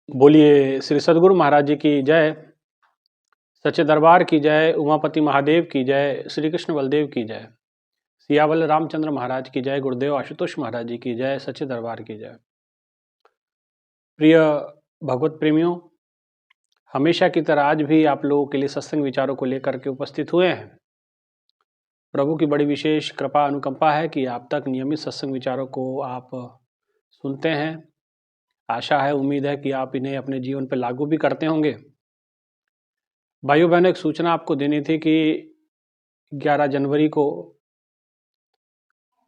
बोलिए श्री सद्गुरु महाराज जी की जय। सच्चे दरबार की जय। उमापति महादेव की जय। श्री कृष्ण बलदेव की जय। सियावल रामचंद्र महाराज की जय। गुरुदेव आशुतोष महाराज जी की जय। सच्चे दरबार की जय। प्रिय भगवत प्रेमियों, हमेशा की तरह आज भी आप लोगों के लिए सत्संग विचारों को लेकर के उपस्थित हुए हैं। प्रभु की बड़ी विशेष कृपा अनुकंपा है कि आप तक नियमित सत्संग विचारों को आप सुनते हैं। आशा है, उम्मीद है कि आप इन्हें अपने जीवन पर लागू भी करते होंगे। भाइयों बहनों, एक सूचना आपको देनी थी कि 11 जनवरी को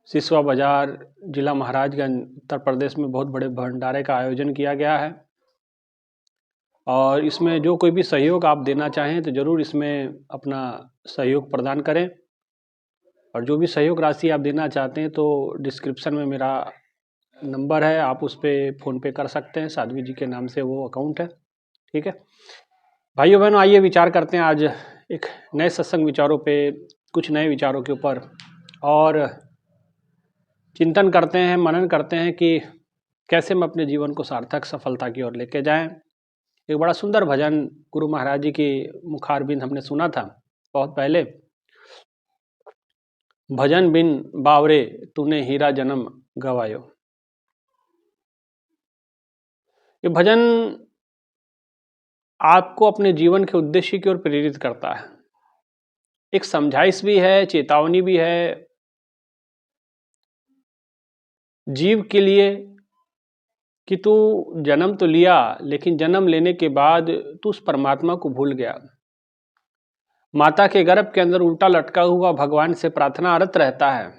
सिसवा बाजार जिला महाराजगंज उत्तर प्रदेश में बहुत बड़े भंडारे का आयोजन किया गया है और इसमें जो कोई भी सहयोग आप देना चाहें तो ज़रूर इसमें अपना सहयोग प्रदान करें। और जो भी सहयोग राशि आप देना चाहते हैं तो डिस्क्रिप्शन में मेरा नंबर है, आप उस पर फ़ोनपे कर सकते हैं। साध्वी जी के नाम से वो अकाउंट है। ठीक है भाइयों बहनों, आइए विचार करते हैं आज एक नए सत्संग विचारों पे, कुछ नए विचारों के ऊपर, और चिंतन करते हैं, मनन करते हैं कि कैसे हम अपने जीवन को सार्थक सफलता की ओर लेके जाएं। एक बड़ा सुंदर भजन गुरु महाराज जी की मुखारबिंद हमने सुना था बहुत पहले। भजन बिन बावरे तूने हीरा जन्म गवायो। ये भजन आपको अपने जीवन के उद्देश्य की ओर प्रेरित करता है। एक समझाइश भी है, चेतावनी भी है जीव के लिए कि तू जन्म तो लिया, लेकिन जन्म लेने के बाद तू उस परमात्मा को भूल गया। माता के गर्भ के अंदर उल्टा लटका हुआ भगवान से प्रार्थनारत रहता है,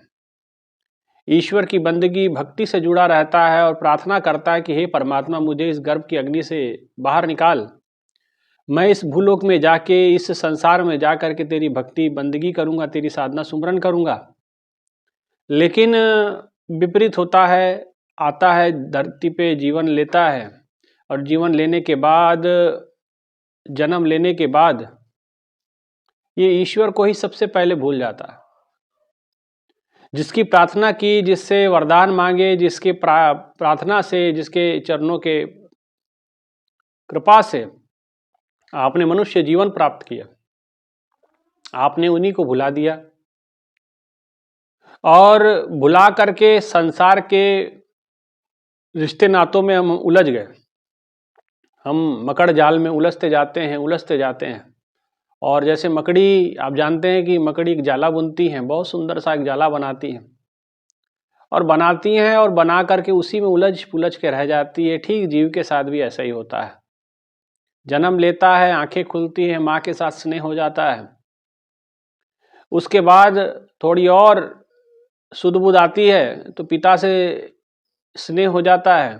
ईश्वर की बंदगी भक्ति से जुड़ा रहता है और प्रार्थना करता है कि हे परमात्मा, मुझे इस गर्भ की अग्नि से बाहर निकाल। मैं इस भूलोक में जाके, इस संसार में जाकर के तेरी भक्ति बंदगी करूंगा, तेरी साधना सुमरन करूंगा। लेकिन विपरीत होता है, आता है धरती पे, जीवन लेता है और जीवन लेने के बाद, जन्म लेने के बाद ये ईश्वर को ही सबसे पहले भूल जाता है। जिसकी प्रार्थना की, जिससे वरदान मांगे, जिसके प्रार्थना से, जिसके चरणों के कृपा से आपने मनुष्य जीवन प्राप्त किया, आपने उन्हीं को भुला दिया और भुला करके संसार के रिश्ते नातों में हम उलझ गए। हम मकड़ जाल में उलझते जाते हैं। और जैसे मकड़ी, आप जानते हैं कि मकड़ी एक जाला बुनती हैं, बहुत सुंदर सा एक जाला बनाती हैं और बना करके उसी में उलझ पुलझ के रह जाती है। ठीक जीव के साथ भी ऐसा ही होता है। जन्म लेता है, आंखें खुलती हैं, माँ के साथ स्नेह हो जाता है, उसके बाद थोड़ी और सुध बुध आती है तो पिता से स्नेह हो जाता है,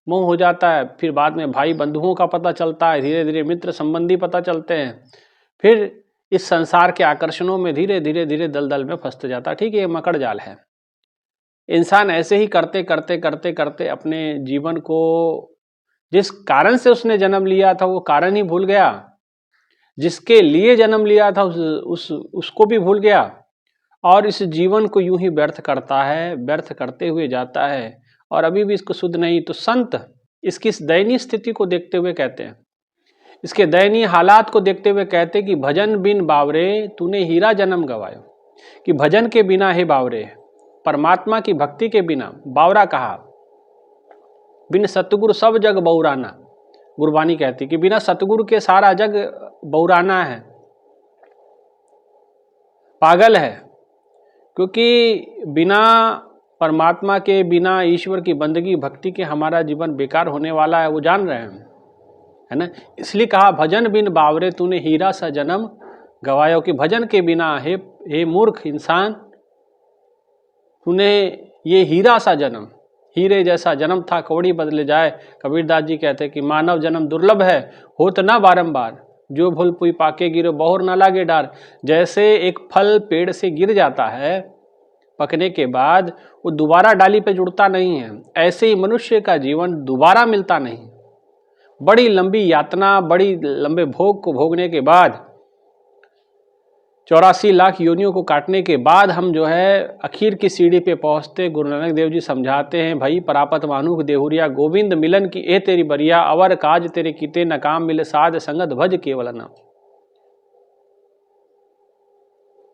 मोह हो जाता है। फिर बाद में भाई बंधुओं का पता चलता है, धीरे धीरे मित्र संबंधी पता चलते हैं। फिर इस संसार के आकर्षणों में धीरे धीरे दलदल में फंसते जाता है। ठीक है, ये मकड़ जाल है। इंसान ऐसे ही करते अपने जीवन को, जिस कारण से उसने जन्म लिया था वो कारण ही भूल गया, जिसके लिए जन्म लिया था उसको भी भूल गया और इस जीवन को यूं ही व्यर्थ करता है, व्यर्थ करते हुए जाता है और अभी भी इसको सुध नहीं। तो संत इसकी इस दयनीय स्थिति को देखते हुए कहते हैं, इसके दयनीय हालात को देखते हुए कहते हैं कि भजन बिन बावरे तूने हीरा जन्म गवायो। कि भजन के बिना हे बावरे, परमात्मा की भक्ति के बिना बावरा कहा। बिन सतगुरु सब जग बौराना, गुरबानी कहती कि बिना सतगुरु के सारा जग बौराना है, पागल है। क्योंकि बिना परमात्मा के, बिना ईश्वर की बंदगी भक्ति के हमारा जीवन बेकार होने वाला है, वो जान रहे हैं, है ना। इसलिए कहा भजन बिन बावरे तूने हीरा सा जन्म गवायो। कि भजन के बिना हे मूर्ख इंसान, तूने ये हीरा सा जन्म, हीरे जैसा जन्म था, कौड़ी बदले जाए। कबीरदास जी कहते हैं कि मानव जन्म दुर्लभ है, होत ना बारंबार, जो भूल पुई पाके गिरो बहुर ना लागे डार। जैसे एक फल पेड़ से गिर जाता है पकने के बाद, वो दोबारा डाली पे जुड़ता नहीं है, ऐसे ही मनुष्य का जीवन दोबारा मिलता नहीं। बड़ी लंबी यातना, बड़ी लंबे भोग को भोगने के बाद 84 लाख योनियों को काटने के बाद हम जो है आखिर की सीढ़ी पे पहुंचते। गुरु नानक देव जी समझाते हैं, भाई परापत मानुख देहुरिया, गोविंद मिलन की ए तेरी बरिया, अवर काज तेरे कीते न काम मिले, साध संगत भज केवल नाम।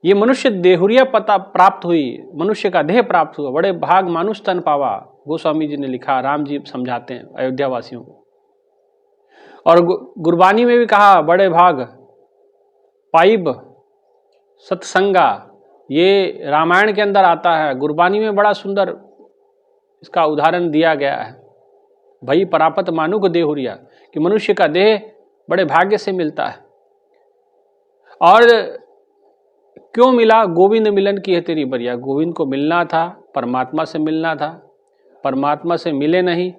ये मनुष्य देहुरिया पता प्राप्त हुई, मनुष्य का देह प्राप्त हुआ, बड़े भाग मानुष तन पावा, गोस्वामी जी ने लिखा, राम जी समझाते हैं अयोध्या वासियों को। और गुरबानी में भी कहा, बड़े भाग पाइब सत्संगा, ये रामायण के अंदर आता है। गुरबानी में बड़ा सुंदर इसका उदाहरण दिया गया है, भाई परापत मानुक देहुरिया, कि मनुष्य का देह बड़े भाग्य से मिलता है। और क्यों मिला? गोविंद मिलन की है तेरी बरिया, गोविंद को मिलना था, परमात्मा से मिलना था। परमात्मा से मिले नहीं,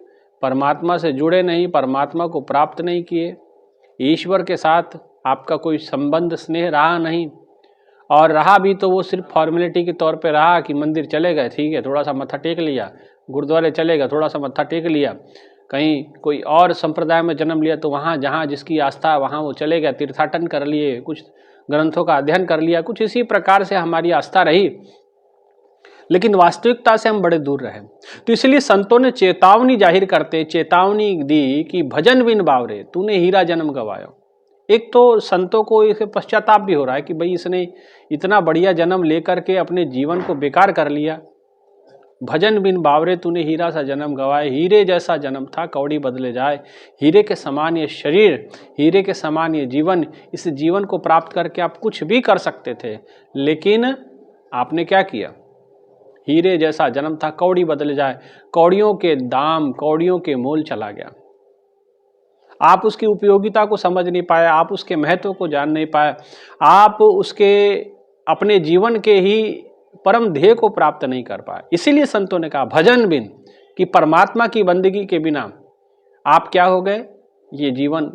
परमात्मा से जुड़े नहीं, परमात्मा को प्राप्त नहीं किए, ईश्वर के साथ आपका कोई संबंध स्नेह रहा नहीं, और रहा भी तो वो सिर्फ फॉर्मेलिटी के तौर पे रहा कि मंदिर चले गए, ठीक है, थोड़ा सा मत्था टेक लिया, गुरुद्वारे चले गए, थोड़ा सा मत्था टेक लिया, कहीं कोई और संप्रदाय में जन्म लिया तो वहाँ जहाँ जिसकी आस्था है वहाँ वो चले गए, तीर्थाटन कर लिए, कुछ ग्रंथों का अध्ययन कर लिया, कुछ इसी प्रकार से हमारी आस्था रही, लेकिन वास्तविकता से हम बड़े दूर रहे। तो इसलिए संतों ने चेतावनी जाहिर करते चेतावनी दी कि भजन बिन बावरे तूने हीरा जन्म गवाया। एक तो संतों को इसे पश्चाताप भी हो रहा है कि भाई इसने इतना बढ़िया जन्म लेकर के अपने जीवन को बेकार कर लिया। भजन बिन बावरे तूने हीरा सा जन्म गवाए, हीरे जैसा जन्म था कौड़ी बदले जाए, हीरे के समान ये शरीर, हीरे के समान ये जीवन, इस जीवन को प्राप्त करके आप कुछ भी कर सकते थे, लेकिन आपने क्या किया? हीरे जैसा जन्म था कौड़ी बदले जाए, कौड़ियों के दाम, कौड़ियों के मोल चला गया। आप उसकी उपयोगिता को समझ नहीं पाए, आप उसके महत्व को जान नहीं पाए, आप उसके अपने जीवन के ही परम ध्येय को प्राप्त नहीं कर पाए। इसीलिए संतों ने कहा भजन बिन, कि परमात्मा की बंदगी के बिना आप क्या हो गए? ये जीवन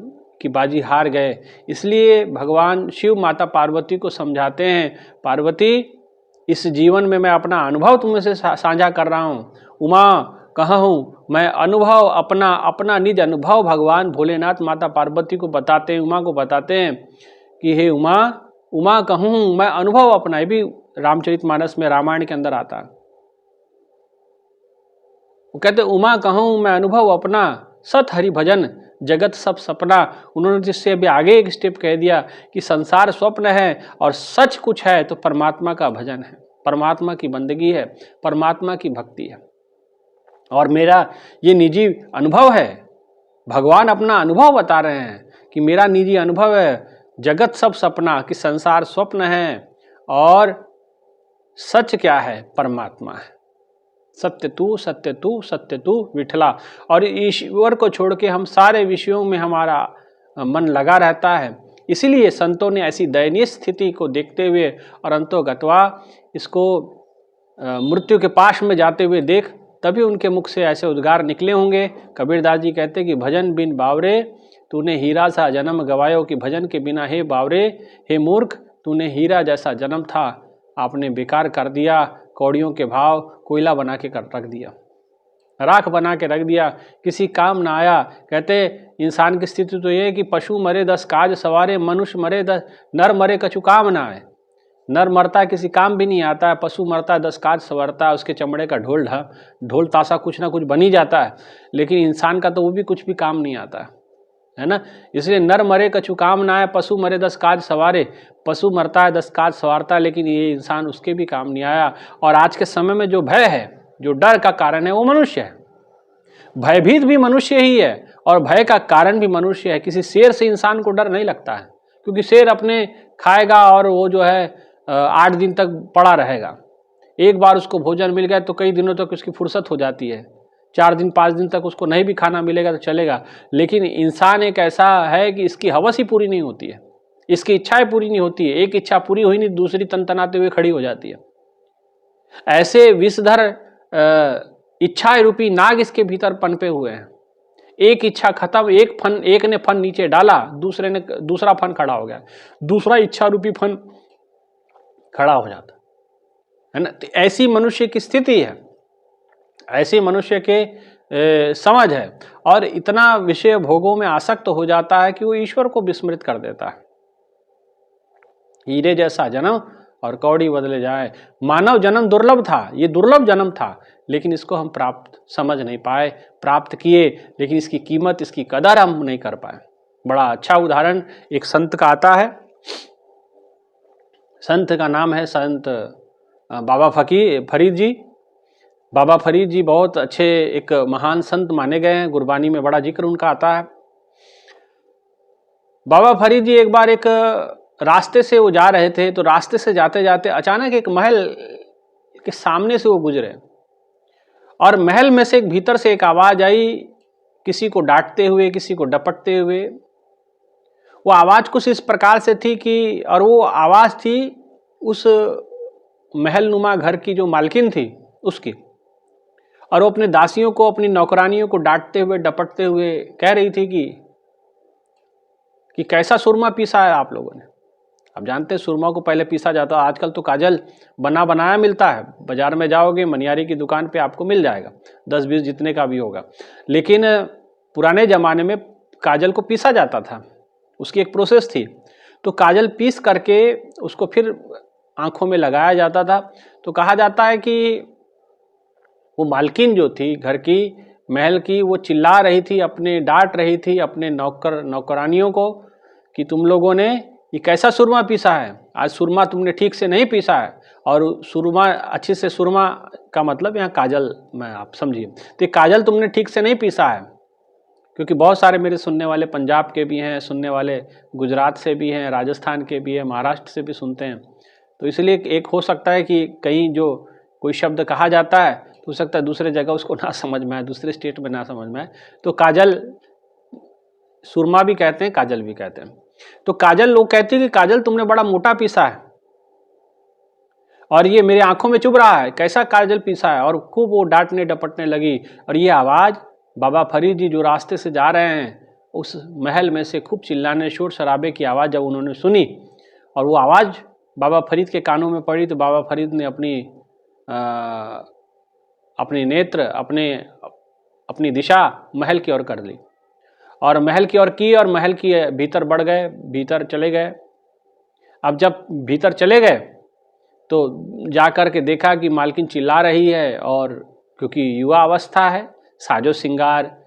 की बाजी हार गए। इसलिए भगवान शिव माता पार्वती को समझाते हैं, पार्वती इस जीवन में मैं अपना अनुभव तुमसे साझा कर रहा हूँ। उमा कहाँ हूँ मैं? अनुभव अपना निज अनुभव भगवान भोलेनाथ माता पार्वती को बताते हैं, उमा को बताते हैं कि हे उमा, उमा कहूँ मैं अनुभव अपना। ये भी रामचरितमानस में, रामायण के अंदर आता है। वो कहते उमा कहूँ मैं अनुभव अपना, सत हरि भजन जगत सब सपना। उन्होंने जिससे अभी आगे एक स्टेप कह दिया कि संसार स्वप्न है और सच कुछ है तो परमात्मा का भजन है, परमात्मा की बंदगी है, परमात्मा की भक्ति है। और मेरा ये निजी अनुभव है, भगवान अपना अनुभव बता रहे हैं कि मेरा निजी अनुभव है, जगत सब सपना, कि संसार स्वप्न है और सच क्या है? परमात्मा है। सत्य तू सत्य तू सत्य तू विठला। और ईश्वर को छोड़ के हम सारे विषयों में हमारा मन लगा रहता है। इसीलिए संतों ने ऐसी दयनीय स्थिति को देखते हुए और अंतोगत्वा इसको मृत्यु के पाश में जाते हुए देख, तभी उनके मुख से ऐसे उद्गार निकले होंगे। कबीरदास जी कहते कि भजन बिन बावरे तूने हीरा सा जन्म गवायो, कि भजन के बिना हे बावरे, हे मूर्ख, तूने हीरा जैसा जन्म था आपने बेकार कर दिया, कौड़ियों के भाव कोयला बना के रख दिया, राख बना के रख दिया, किसी काम ना आया। कहते इंसान की स्थिति तो ये है कि पशु मरे 10 काज सवारे, मनुष्य मरे 10, नर मरे कछु काम ना आए। नर मरता है किसी काम भी नहीं आता है, पशु मरता है 10 काज सवारता है, उसके चमड़े का ढोल ताशा कुछ ना कुछ बन ही जाता है, लेकिन इंसान का तो वो भी कुछ भी काम नहीं आता है ना। इसलिए नर मरे कछु काम ना आए, पशु मरे 10 काज सवारे। पशु मरता है 10 काज सवारता है, लेकिन ये इंसान उसके भी काम नहीं आया। और आज के समय में जो भय है, जो डर का कारण है, वो मनुष्य है। भयभीत भी मनुष्य ही है और भय का कारण भी मनुष्य है। किसी शेर से इंसान को डर नहीं लगता है, क्योंकि शेर अपने खाएगा और वो जो है 8 दिन तक पड़ा रहेगा। एक बार उसको भोजन मिल गया तो कई दिनों तक उसकी फुर्सत हो जाती है। 4 दिन 5 दिन तक उसको नहीं भी खाना मिलेगा तो चलेगा। लेकिन इंसान एक ऐसा है कि इसकी हवस ही पूरी नहीं होती है, इसकी इच्छाएं पूरी नहीं होती है। एक इच्छा पूरी हुई नहीं, दूसरी तनतनाते हुए खड़ी हो जाती है। ऐसे विषधर इच्छा रूपी नाग इसके भीतर पनपे हुए हैं। एक इच्छा खत्म, एक ने फन नीचे डाला, दूसरा फन खड़ा हो गया, दूसरा इच्छा रूपी फन खड़ा हो जाता है ना। तो ऐसी मनुष्य की स्थिति है, ऐसी मनुष्य के समझ है, और इतना विषय भोगों में आसक्त हो जाता है कि वो ईश्वर को विस्मृत कर देता है। हीरे जैसा जन्म और कौड़ी बदले जाए। मानव जन्म दुर्लभ था, ये दुर्लभ जन्म था, लेकिन इसको हम प्राप्त समझ नहीं पाए, प्राप्त किए लेकिन इसकी कीमत, इसकी कदर हम नहीं कर पाए। बड़ा अच्छा उदाहरण एक संत का आता है। संत का नाम है संत बाबा फरीद जी। बाबा फरीद जी बहुत अच्छे एक महान संत माने गए हैं, गुरबानी में बड़ा जिक्र उनका आता है। बाबा फरीद जी एक बार एक रास्ते से वो जा रहे थे, तो रास्ते से जाते जाते अचानक एक महल के सामने से वो गुजरे और महल में से एक भीतर से एक आवाज आई, किसी को डांटते हुए, किसी को डपटते हुए। वो आवाज कुछ इस प्रकार से थी कि, और वो आवाज थी उस महल नुमा घर की जो मालकिन थी उसकी, और वो अपने दासियों को, अपनी नौकरानियों को डांटते हुए, डपटते हुए कह रही थी कि कैसा सुरमा पीसा है आप लोगों ने। आप जानते हैं सुरमा को पहले पीसा जाता, आजकल तो काजल बना बनाया मिलता है, बाजार में जाओगे मनियारी की दुकान पे आपको मिल जाएगा, 10-20 जितने का भी होगा। लेकिन पुराने ज़माने में काजल को पीसा जाता था, उसकी एक प्रोसेस थी। तो काजल पीस करके उसको फिर आँखों में लगाया जाता था। तो कहा जाता है कि वो मालकिन जो थी घर की, महल की, वो चिल्ला रही थी, अपने डांट रही थी अपने नौकरानियों को कि तुम लोगों ने ये कैसा सुरमा पीसा है, आज सुरमा तुमने ठीक से नहीं पीसा है। और सुरमा अच्छे से, सुरमा का मतलब यहाँ काजल में आप समझिए, तो काजल तुमने ठीक से नहीं पीसा है। क्योंकि बहुत सारे मेरे सुनने वाले पंजाब के भी हैं, सुनने वाले गुजरात से भी हैं, राजस्थान के भी हैं, महाराष्ट्र से भी सुनते हैं। तो इसलिए एक हो सकता है कि कहीं जो कोई शब्द कहा जाता है तो हो सकता है दूसरे जगह उसको ना समझ में आए, दूसरे स्टेट में ना समझ में आए। तो काजल, सुरमा भी कहते हैं, काजल भी कहते हैं। तो काजल, लोग कहते हैं कि काजल तुमने बड़ा मोटा पीसा है और ये मेरे आंखों में चुभ रहा है, कैसा काजल पीसा है। और खूब वो डांटने डपटने लगी। और ये आवाज़ बाबा फरीद जी जो रास्ते से जा रहे हैं, उस महल में से खूब चिल्लाने, शोर शराबे की आवाज़ जब उन्होंने सुनी और वो आवाज़ बाबा फरीद के कानों में पड़ी, तो बाबा फरीद ने अपनी नेत्र, अपनी दिशा महल की ओर कर ली और महल की ओर की, और महल की भीतर बढ़ गए, भीतर चले गए। अब जब भीतर चले गए तो जाकर के देखा कि मालकिन चिल्ला रही है, और क्योंकि युवा अवस्था है, साजो श्रृंगार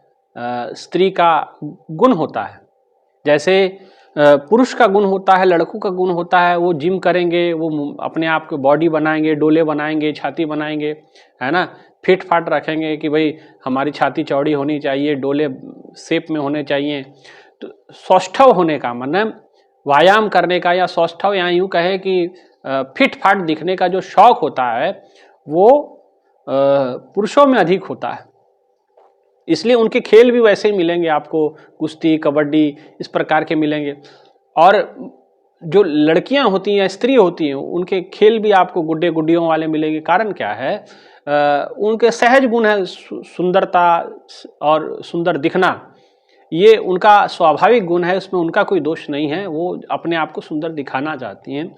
स्त्री का गुण होता है, जैसे पुरुष का गुण होता है, लड़कों का गुण होता है। वो जिम करेंगे, वो अपने आप को बॉडी बनाएंगे, डोले बनाएंगे, छाती बनाएंगे, है ना, फिट फाट रखेंगे कि भाई हमारी छाती चौड़ी होनी चाहिए, डोले शेप में होने चाहिए। तो सौष्ठव होने का मतलब व्यायाम करने का, या सौष्ठव यहाँ यूँ कहे कि फिट फाट दिखने का जो शौक होता है वो पुरुषों में अधिक होता है। इसलिए उनके खेल भी वैसे ही मिलेंगे आपको, कुश्ती, कबड्डी, इस प्रकार के मिलेंगे। और जो लड़कियां होती हैं, स्त्री होती हैं, उनके खेल भी आपको गुड्डे गुड्डियों वाले मिलेंगे। कारण क्या है, उनके सहज गुण है सुंदरता और सुंदर दिखना, ये उनका स्वाभाविक गुण है, उसमें उनका कोई दोष नहीं है, वो अपने आप को सुंदर दिखाना चाहती हैं।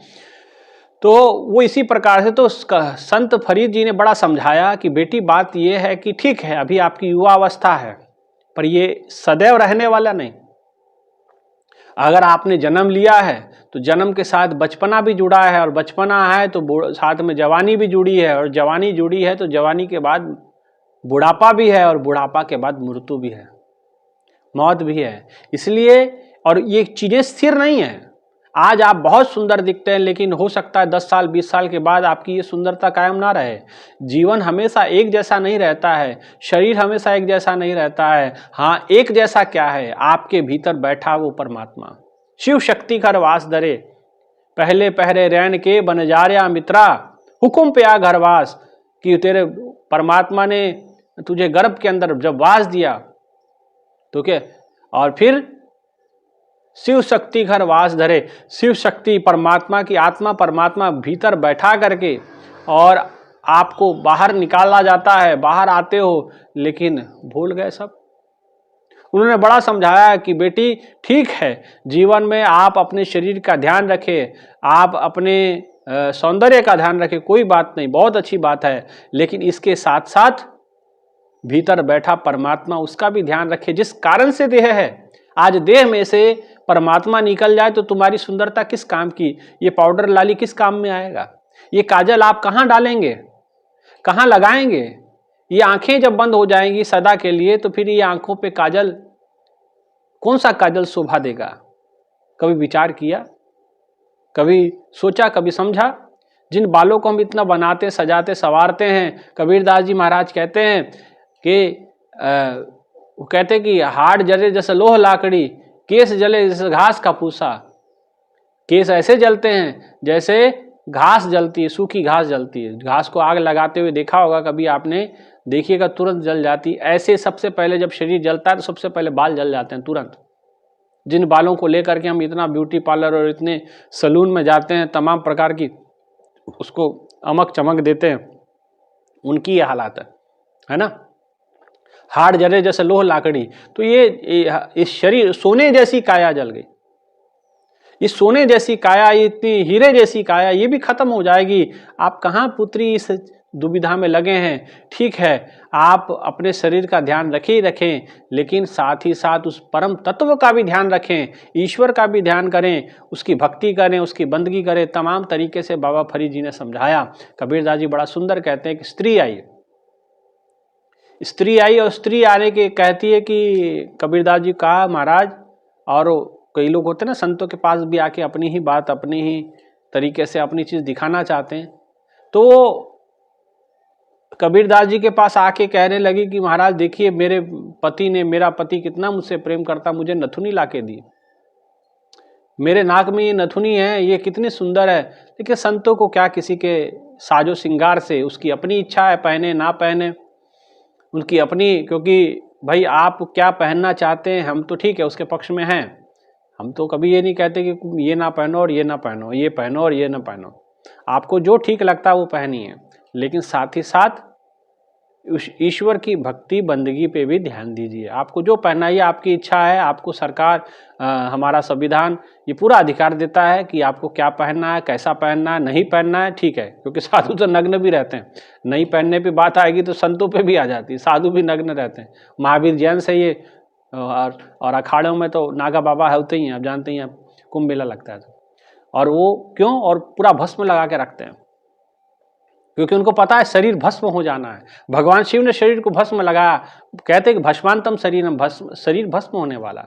तो वो इसी प्रकार से, तो संत फरीद जी ने बड़ा समझाया कि बेटी बात ये है कि ठीक है अभी आपकी युवा अवस्था है, पर ये सदैव रहने वाला नहीं। अगर आपने जन्म लिया है तो जन्म के साथ बचपना भी जुड़ा है, और बचपना है तो साथ में जवानी भी जुड़ी है, और जवानी जुड़ी है तो जवानी के बाद बुढ़ापा भी है, और बुढ़ापा के बाद मृत्यु भी है, मौत भी है। इसलिए, और ये चीज़ें स्थिर नहीं है। आज आप बहुत सुंदर दिखते हैं, लेकिन हो सकता है 10 साल 20 साल के बाद आपकी ये सुंदरता कायम ना रहे। जीवन हमेशा एक जैसा नहीं रहता है, शरीर हमेशा एक जैसा नहीं रहता है। हाँ, एक जैसा क्या है, आपके भीतर बैठा वो परमात्मा, शिव शक्ति कर वास धरे, पहले पहरे रैन के बनजार्या मित्रा, हुकुम पे आ घरवास। कि तेरे परमात्मा ने तुझे गर्भ के अंदर जब वास दिया तो क्या, और फिर शिव शक्ति घर वास धरे, शिव शक्ति परमात्मा की आत्मा, परमात्मा भीतर बैठा करके और आपको बाहर निकाला जाता है। बाहर आते हो लेकिन भूल गए सब। उन्होंने बड़ा समझाया कि बेटी ठीक है, जीवन में आप अपने शरीर का ध्यान रखें, आप अपने सौंदर्य का ध्यान रखें, कोई बात नहीं, बहुत अच्छी बात है, लेकिन इसके साथ साथ भीतर बैठा परमात्मा, उसका भी ध्यान रखें। जिस कारण से देह है, आज देह में से परमात्मा निकल जाए तो तुम्हारी सुंदरता किस काम की, ये पाउडर लाली किस काम में आएगा, ये काजल आप कहाँ डालेंगे, कहाँ लगाएंगे। ये आंखें जब बंद हो जाएंगी सदा के लिए तो फिर ये आंखों पे काजल, कौन सा काजल शोभा देगा। कभी विचार किया, कभी सोचा, कभी समझा। जिन बालों को हम इतना बनाते सजाते संवारते हैं, कबीरदास जी महाराज कहते हैं कि वो कहते कि हाड़ जले जैसे लोह लाकड़ी, केस जले जैसे घास का पूसा। केस ऐसे जलते हैं जैसे घास जलती है, सूखी घास जलती है। घास को आग लगाते हुए देखा होगा कभी आपने, देखिएगा तुरंत जल जाती। ऐसे सबसे पहले जब शरीर जलता है तो सबसे पहले बाल जल जाते हैं तुरंत। जिन बालों को लेकर के हम इतना ब्यूटी पार्लर और इतने सलून में जाते हैं, तमाम प्रकार की उसको अमक चमक देते हैं, उनकी ये हालात है ना। हाड़ जले जैसे लोह लाकड़ी। तो ये शरीर सोने जैसी काया जल गई। इस सोने जैसी काया, इतनी हीरे जैसी काया, ये भी खत्म हो जाएगी। आप कहाँ पुत्री इस दुविधा में लगे हैं। ठीक है, आप अपने शरीर का ध्यान रखें ही रखें, लेकिन साथ ही साथ उस परम तत्व का भी ध्यान रखें, ईश्वर का भी ध्यान करें, उसकी भक्ति करें, उसकी बंदगी करें। तमाम तरीके से बाबा फरीद जी ने समझाया। कबीरदास जी बड़ा सुंदर कहते हैं कि स्त्री आई और स्त्री आने के कहती है कि कबीरदास जी कहा महाराज, और कई लोग होते हैं ना संतों के पास भी आके अपनी ही बात, अपनी ही तरीके से अपनी चीज दिखाना चाहते हैं। तो कबीरदास जी के पास आके कहने लगी कि महाराज देखिए, मेरा पति कितना मुझसे प्रेम करता, मुझे नथुनी लाके दी, मेरे नाक में ये नथुनी है, ये कितनी सुंदर है। देखिए संतों को क्या किसी के साजो श्रृंगार से, उसकी अपनी इच्छा है, पहने ना पहने उनकी अपनी, क्योंकि भाई आप क्या पहनना चाहते हैं, हम तो ठीक है उसके पक्ष में हैं। हम तो कभी ये नहीं कहते कि ये ना पहनो और ये ना पहनो, ये पहनो और ये ना पहनो। आपको जो ठीक लगता है वो पहनिए, लेकिन साथ ही साथ ईश्वर की भक्ति बंदगी पे भी ध्यान दीजिए। आपको जो पहनना है आपकी इच्छा है, आपको सरकार, हमारा संविधान ये पूरा अधिकार देता है कि आपको क्या पहनना है, कैसा पहनना है, नहीं पहनना है, ठीक है। क्योंकि साधु तो नग्न भी रहते हैं, नहीं पहनने पे बात आएगी तो संतों पे भी आ जाती है, साधु भी नग्न रहते हैं। महावीर जैन से ये और अखाड़ों में तो नागा बाबा होते ही हैं, आप जानते ही हैं, कुंभ मेला लगता है और वो क्यों, और पूरा भस्म लगा के रखते हैं, क्योंकि उनको पता है शरीर भस्म हो जाना है। भगवान शिव ने शरीर को भस्म लगाया, कहते हैं कि भस्मांतम शरीर भस्म होने वाला।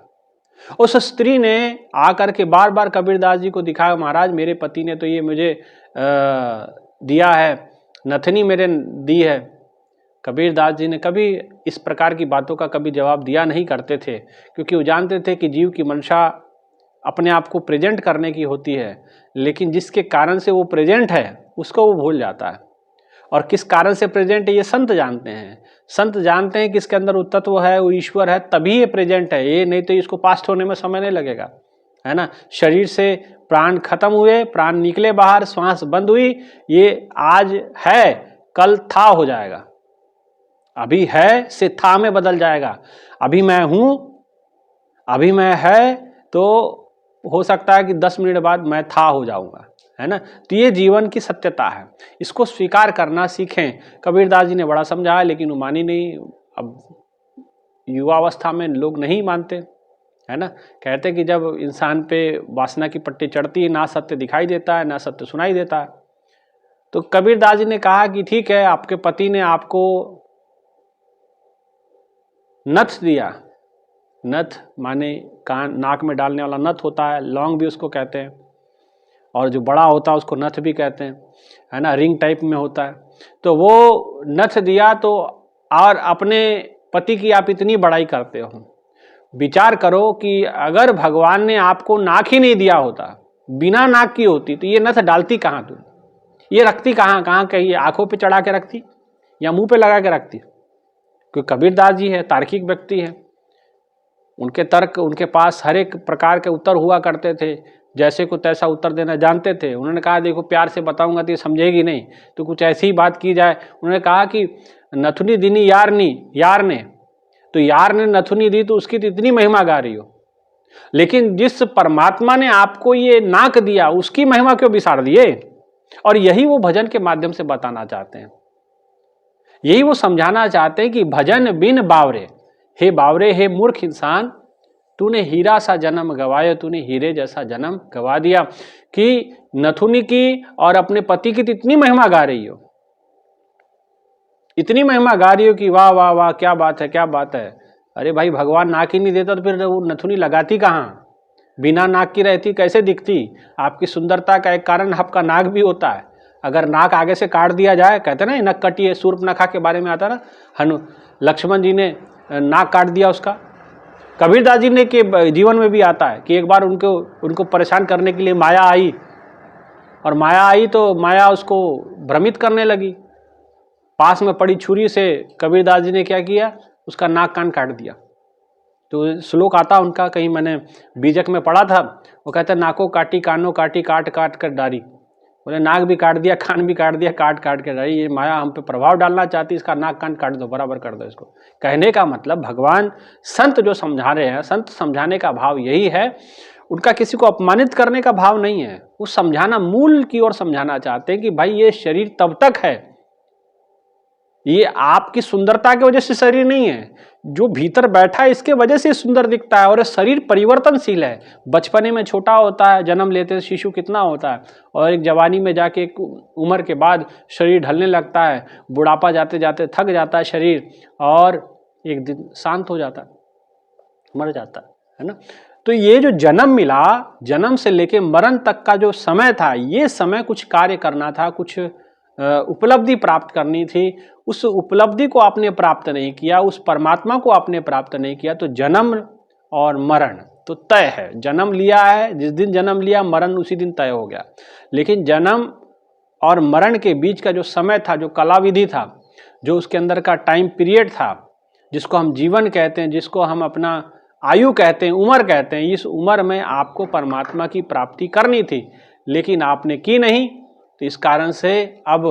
उस स्त्री ने आकर के बार बार कबीरदास जी को दिखाया, महाराज मेरे पति ने तो ये मुझे दिया है, नथनी मेरे दी है। कबीरदास जी ने कभी इस प्रकार की बातों का कभी जवाब दिया नहीं करते थे, क्योंकि वो जानते थे कि जीव की मंशा अपने आप को प्रेजेंट करने की होती है, लेकिन जिसके कारण से वो प्रेजेंट है उसको वो भूल जाता है। और किस कारण से प्रेजेंट है ये संत जानते हैं। संत जानते हैं कि इसके अंदर वो तत्व है, वो ईश्वर है, तभी ये प्रेजेंट है, ये नहीं तो इसको पास्ट होने में समय नहीं लगेगा, है ना। शरीर से प्राण खत्म हुए, प्राण निकले बाहर, श्वास बंद हुई, ये आज है कल था हो जाएगा, अभी है से था में बदल जाएगा। अभी मैं हूं, अभी मैं है तो हो सकता है कि 10 मिनट बाद मैं था हो जाऊंगा, है ना। तो ये जीवन की सत्यता है, इसको स्वीकार करना सीखें। कबीरदास जी ने बड़ा समझाया, लेकिन वो मानी नहीं। अब युवावस्था में लोग नहीं मानते, है ना। कहते कि जब इंसान पे वासना की पट्टी चढ़ती है, ना सत्य दिखाई देता है ना सत्य सुनाई देता है। तो कबीरदास जी ने कहा कि ठीक है, आपके पति ने आपको नथ दिया, नथ माने कान नाक में डालने वाला नथ होता है, लौंग भी उसको कहते हैं, और जो बड़ा होता है उसको नथ भी कहते हैं, है ना, रिंग टाइप में होता है। तो वो नथ दिया, तो और अपने पति की आप इतनी बड़ाई करते हो। विचार करो कि अगर भगवान ने आपको नाक ही नहीं दिया होता, बिना नाक की होती, तो ये नथ डालती कहाँ तुम, ये रखती कहाँ, कहीं आंखों पे चढ़ा के रखती या मुंह पे लगा के रखती। क्योंकि कबीरदास जी है, तार्किक व्यक्ति है, उनके तर्क, उनके पास हर एक प्रकार के उत्तर हुआ करते थे, जैसे को तैसा उत्तर देना जानते थे। उन्होंने कहा देखो प्यार से बताऊंगा तो ये समझेगी नहीं, तो कुछ ऐसी ही बात की जाए। उन्होंने कहा कि नथुनी दीनी यार ने, तो यार ने नथुनी दी तो उसकी तो इतनी महिमा गा रही हो, लेकिन जिस परमात्मा ने आपको ये नाक दिया उसकी महिमा क्यों बिसार दिए। और यही वो भजन के माध्यम से बताना चाहते हैं, यही वो समझाना चाहते हैं कि भजन बिन बावरे, हे बावरे, हे मूर्ख इंसान, तूने हीरा सा जन्म गवाया, तूने हीरे जैसा जन्म गवा दिया। कि नथुनी की और अपने पति की तो इतनी महिमा गा रही हो, इतनी महिमा गा रही हो कि वाह वाह वाह क्या बात है, क्या बात है। अरे भाई, भगवान नाक ही नहीं देता तो फिर वो नथुनी लगाती कहाँ? बिना नाक की रहती कैसे दिखती? आपकी सुंदरता का एक कारण आपका नाक भी होता है। अगर नाक आगे से काट दिया जाए, कहते ना नक कटिए, सूर्पनखा के बारे में आता ना, लक्ष्मण जी ने नाक काट दिया उसका। कबीरदास जी ने के जीवन में भी आता है कि एक बार उनको परेशान करने के लिए माया आई, और माया आई तो माया उसको भ्रमित करने लगी। पास में पड़ी छुरी से कबीरदास जी ने क्या किया, उसका नाक कान काट दिया। तो श्लोक आता उनका, कहीं मैंने बीजक में पढ़ा था, वो कहते हैं नाको काटी कानो काटी काट काट कर डारी। बोले नाक भी काट दिया, कान भी काट दिया, काट काट के डारी। ये माया हम पे प्रभाव डालना चाहती, इसका नाक कान काट दो, बराबर कर दो इसको। कहने का मतलब भगवान संत जो समझा रहे हैं, संत समझाने का भाव यही है, उनका किसी को अपमानित करने का भाव नहीं है। वो समझाना, मूल की ओर समझाना चाहते हैं कि भाई ये शरीर तब तक है, ये आपकी सुंदरता की वजह से शरीर नहीं है, जो भीतर बैठा है इसके वजह से सुंदर दिखता है। और शरीर परिवर्तनशील है, बचपने में छोटा होता है, जन्म लेते शिशु कितना होता है, और एक जवानी में जाके एक उम्र के बाद शरीर ढलने लगता है, बुढ़ापा जाते जाते थक जाता है शरीर, और एक दिन शांत हो जाता है, मर जाता है ना। तो ये जो जन्म मिला, जन्म से लेके मरण तक का जो समय था, ये समय कुछ कार्य करना था, कुछ उपलब्धि प्राप्त करनी थी। उस उपलब्धि को आपने प्राप्त नहीं किया, उस परमात्मा को आपने प्राप्त नहीं किया, तो जन्म और मरण तो तय है। जन्म लिया है, जिस दिन जन्म लिया मरण उसी दिन तय हो गया। लेकिन जन्म और मरण के बीच का जो समय था, जो कलाविधि था, जो उसके अंदर का टाइम पीरियड था, जिसको हम जीवन कहते हैं, जिसको हम अपना आयु कहते हैं, उम्र कहते हैं, इस उम्र में आपको परमात्मा की प्राप्ति करनी थी, लेकिन आपने की नहीं। तो इस कारण से अब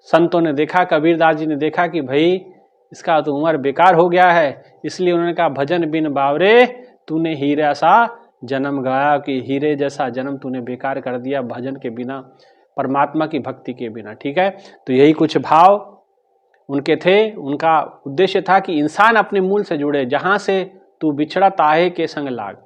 संतों ने देखा, कबीरदास जी ने देखा कि भाई इसका तो उम्र बेकार हो गया है, इसलिए उन्होंने कहा भजन बिन बावरे तूने हीरा सा जन्म गया, कि हीरे जैसा जन्म तूने बेकार कर दिया भजन के बिना, परमात्मा की भक्ति के बिना। ठीक है, तो यही कुछ भाव उनके थे। उनका उद्देश्य था कि इंसान अपने मूल से जुड़े, जहां से तू बिछड़ा ताहे के संग लाग,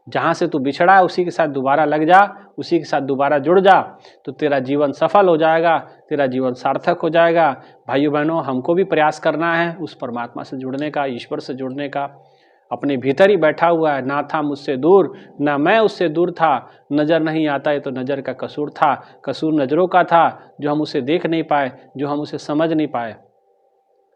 जहां से तू बिछड़ा है उसी के साथ दोबारा लग जा, उसी के साथ दोबारा जुड़ जा, तो तेरा जीवन सफल हो जाएगा, तेरा जीवन सार्थक हो जाएगा। भाइयों बहनों, हमको भी प्रयास करना है उस परमात्मा से जुड़ने का, ईश्वर से जुड़ने का। अपने भीतर ही बैठा हुआ है, ना था मुझसे दूर, ना मैं उससे दूर था, नज़र नहीं आता है तो नज़र का कसूर था, कसूर नज़रों का था, जो हम उसे देख नहीं पाए, जो हम उसे समझ नहीं पाए।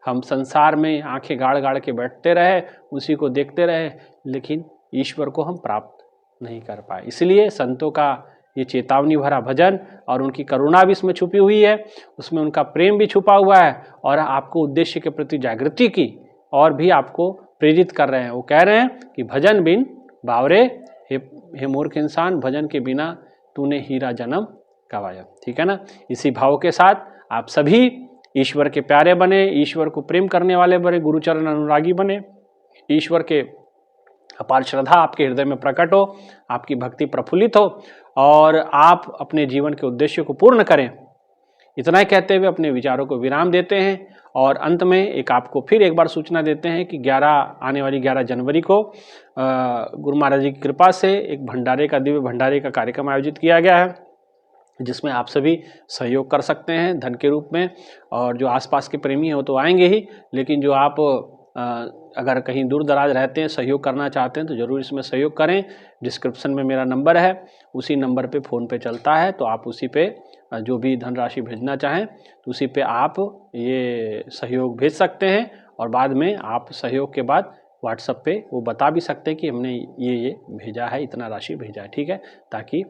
हम संसार में आंखें गाड़ गाड़ के बैठते रहे, उसी को देखते रहे, लेकिन ईश्वर को हम प्राप्त नहीं कर पाए। इसलिए संतों का ये चेतावनी भरा भजन और उनकी करुणा भी इसमें छुपी हुई है, उसमें उनका प्रेम भी छुपा हुआ है, और आपको उद्देश्य के प्रति जागृति की और भी आपको प्रेरित कर रहे हैं। वो कह रहे हैं कि भजन बिन बावरे, हे मूर्ख इंसान, भजन के बिना तूने हीरा जन्म गवाया। ठीक है ना। इसी भाव के साथ आप सभी ईश्वर के प्यारे बने, ईश्वर को प्रेम करने वाले बने, गुरुचरण अनुरागी बने, ईश्वर के अपार श्रद्धा आपके हृदय में प्रकट हो, आपकी भक्ति प्रफुल्लित हो, और आप अपने जीवन के उद्देश्य को पूर्ण करें। इतना ही कहते हुए अपने विचारों को विराम देते हैं, और अंत में आपको फिर एक बार सूचना देते हैं कि आने वाली 11 जनवरी को गुरु महाराज जी की कृपा से एक भंडारे का, दिव्य भंडारे का कार्यक्रम आयोजित किया गया है, जिसमें आप सभी सहयोग कर सकते हैं धन के रूप में। और जो आसपास के प्रेमी हो तो आएंगे ही, लेकिन जो आप अगर कहीं दूर दराज रहते हैं, सहयोग करना चाहते हैं, तो ज़रूर इसमें सहयोग करें। डिस्क्रिप्शन में मेरा नंबर है, उसी नंबर पे फ़ोन पे चलता है, तो आप उसी पे जो भी धनराशि भेजना चाहें तो उसी पे आप ये सहयोग भेज सकते हैं। और बाद में आप सहयोग के बाद व्हाट्सएप पे वो बता भी सकते हैं कि हमने ये भेजा है, इतना राशि भेजा है। ठीक है, ताकि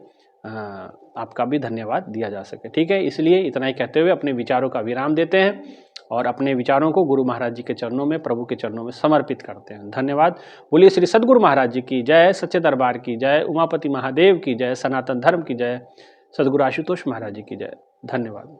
आपका भी धन्यवाद दिया जा सके। ठीक है, इसलिए इतना ही कहते हुए अपने विचारों का विराम देते हैं और अपने विचारों को गुरु महाराज जी के चरणों में, प्रभु के चरणों में समर्पित करते हैं। धन्यवाद। बोलिए श्री सद्गुरु महाराज जी की जय, सच्चे दरबार की जय, उमापति महादेव की जय, सनातन धर्म की जय, सद्गुरु आशुतोष महाराज जी की जय। धन्यवाद।